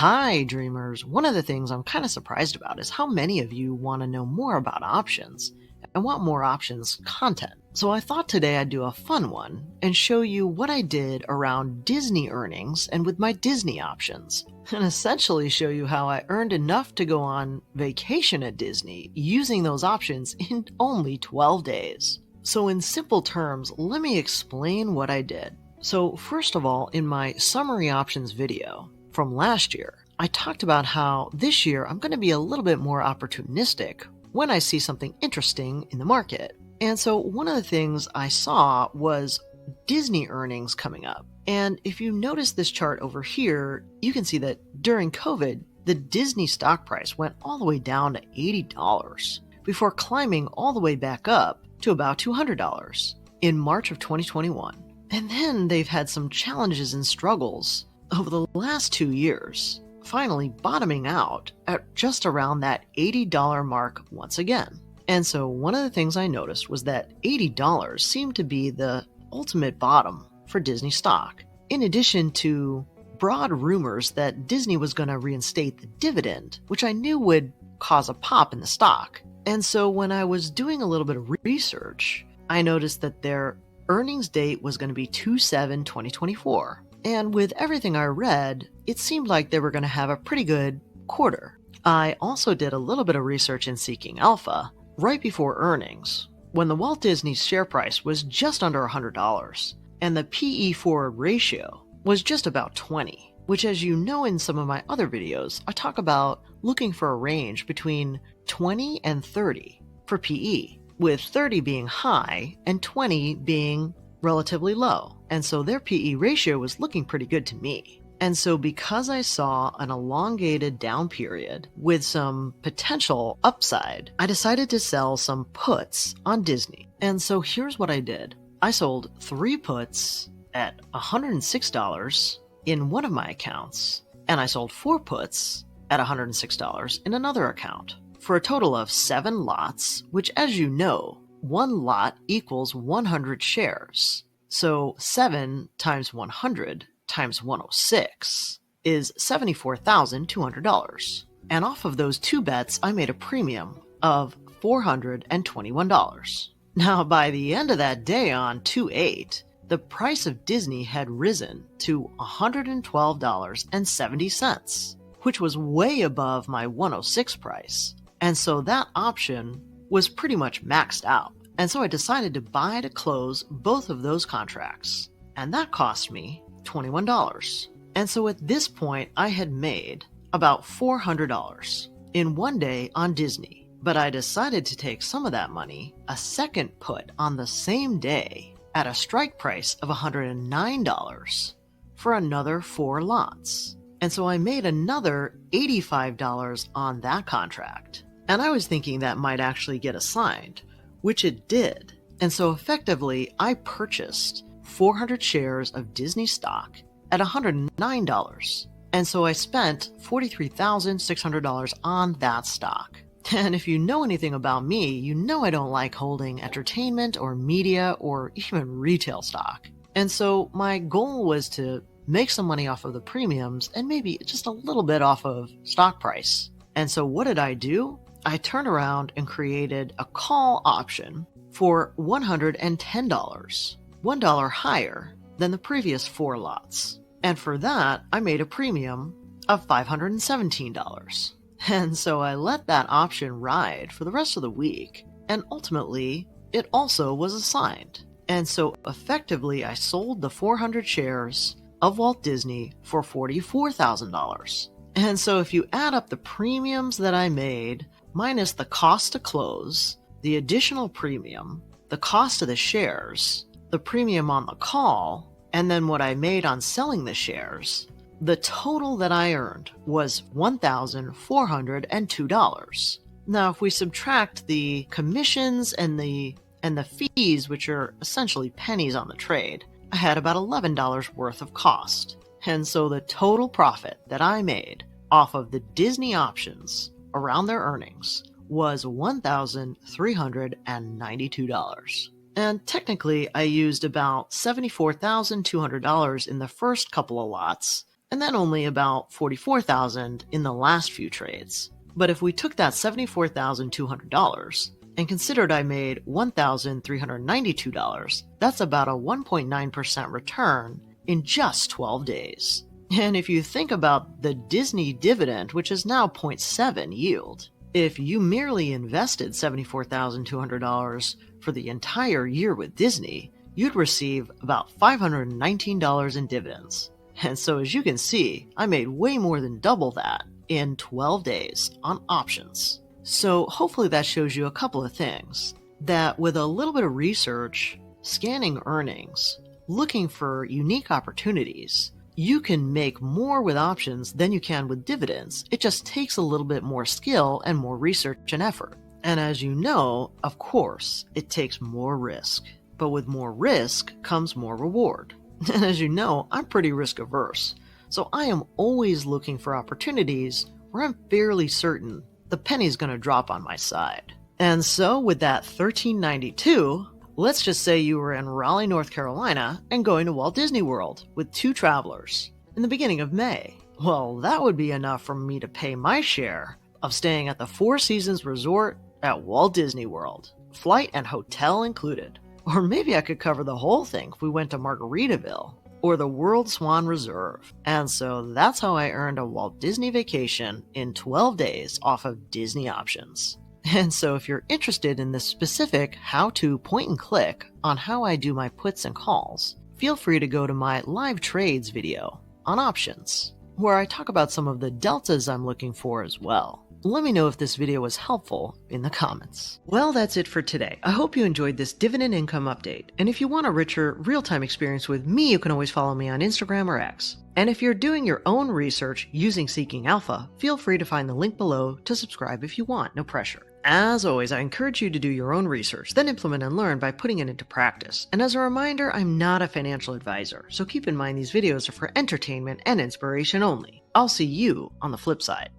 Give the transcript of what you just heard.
Hi, dreamers. One of the things I'm kind of surprised about is how many of you want to know more about options and want more options content. So I thought today I'd do a fun one and show you what I did around Disney earnings and with my Disney options, and essentially show you how I earned enough to go on vacation at Disney using those options in only 12 days. So in simple terms, let me explain what I did. So first of all, in my summary options video from last year, I talked about how this year I'm going to be a little bit more opportunistic when I see something interesting in the market. And so one of the things I saw was Disney earnings coming up. And if you notice this chart over here, you can see that during COVID, the Disney stock price went all the way down to $80 before climbing all the way back up to about $200 in March of 2021. And then they've had some challenges and struggles over the last 2 years, finally bottoming out at just around that $80 mark once again. And so one of the things I noticed was that $80 seemed to be the ultimate bottom for Disney stock, in addition to broad rumors that Disney was going to reinstate the dividend, which I knew would cause a pop in the stock. And so when I was doing a little bit of research, I noticed that their earnings date was going to be 2/7/2024. And with everything I read, it seemed like they were going to have a pretty good quarter. I also did a little bit of research in Seeking Alpha right before earnings, when the Walt Disney share price was just under $100, and the PE forward ratio was just about 20, which, as you know in some of my other videos, I talk about looking for a range between 20 and 30 for PE, with 30 being high and 20 being relatively low. And so their PE ratio was looking pretty good to me. And so because I saw an elongated down period with some potential upside, I decided to sell some puts on Disney. And so here's what I did. I sold 3 puts at $106 in one of my accounts, and I sold 4 puts at $106 in another account, for a total of 7 lots, which, as you know, one lot equals 100 shares. So 7 times 100 times 106 is $74,200. And off of those 2 bets, I made a premium of $421. Now, by the end of that day on 2/8, the price of Disney had risen to $112.70, which was way above my 106 price. And so that option was pretty much maxed out. And so I decided to buy to close both of those contracts. And that cost me $21. And so at this point, I had made about $400 in one day on Disney. But I decided to take some of that money, a second put on the same day, at a strike price of $109 for another 4 lots. And so I made another $85 on that contract. And I was thinking that might actually get assigned, which it did. And so effectively, I purchased 400 shares of Disney stock at $109. And so I spent $43,600 on that stock. And if you know anything about me, you know I don't like holding entertainment or media or even retail stock. And so my goal was to make some money off of the premiums and maybe just a little bit off of stock price. And so what did I do? I turned around and created a call option for $110, $1 higher than the previous 4 lots. And for that, I made a premium of $517. And so I let that option ride for the rest of the week, and ultimately, it also was assigned. And so effectively, I sold the 400 shares of Walt Disney for $44,000. And so if you add up the premiums that I made, minus the cost to close, the additional premium, the cost of the shares, the premium on the call, and then what I made on selling the shares, the total that I earned was $1,402. Now, if we subtract the commissions and the fees, which are essentially pennies on the trade, I had about $11 worth of cost. And so the total profit that I made off of the Disney options around their earnings was $1,392. And technically, I used about $74,200 in the first couple of lots, and then only about $44,000 in the last few trades. But if we took that $74,200 and considered I made $1,392, that's about a 1.9% return in just 12 days. And if you think about the Disney dividend, which is now 0.7 yield, if you merely invested $74,200 for the entire year with Disney, you'd receive about $519 in dividends. And so as you can see, I made way more than double that in 12 days on options. So hopefully that shows you a couple of things. That with a little bit of research, scanning earnings, looking for unique opportunities, you can make more with options than you can with dividends. It just takes a little bit more skill and more research and effort. And as you know, of course, it takes more risk. But with more risk comes more reward. And as you know, I'm pretty risk averse. So I am always looking for opportunities where I'm fairly certain the penny's going to drop on my side. And so with that $13.92, let's just say you were in Raleigh, North Carolina and going to Walt Disney World with 2 travelers in the beginning of May. Well, that would be enough for me to pay my share of staying at the Four Seasons Resort at Walt Disney World, flight and hotel included. Or maybe I could cover the whole thing if we went to Margaritaville or the World Swan Reserve. And so that's how I earned a Walt Disney vacation in 12 days off of Disney options. And so if you're interested in this specific how-to point and click on how I do my puts and calls, feel free to go to my live trades video on options, where I talk about some of the deltas I'm looking for as well. Let me know if this video was helpful in the comments. Well, that's it for today. I hope you enjoyed this dividend income update. And if you want a richer, real-time experience with me, you can always follow me on Instagram or X. And if you're doing your own research using Seeking Alpha, feel free to find the link below to subscribe if you want, no pressure. As always, I encourage you to do your own research, then implement and learn by putting it into practice. And as a reminder, I'm not a financial advisor, so keep in mind these videos are for entertainment and inspiration only. I'll see you on the flip side.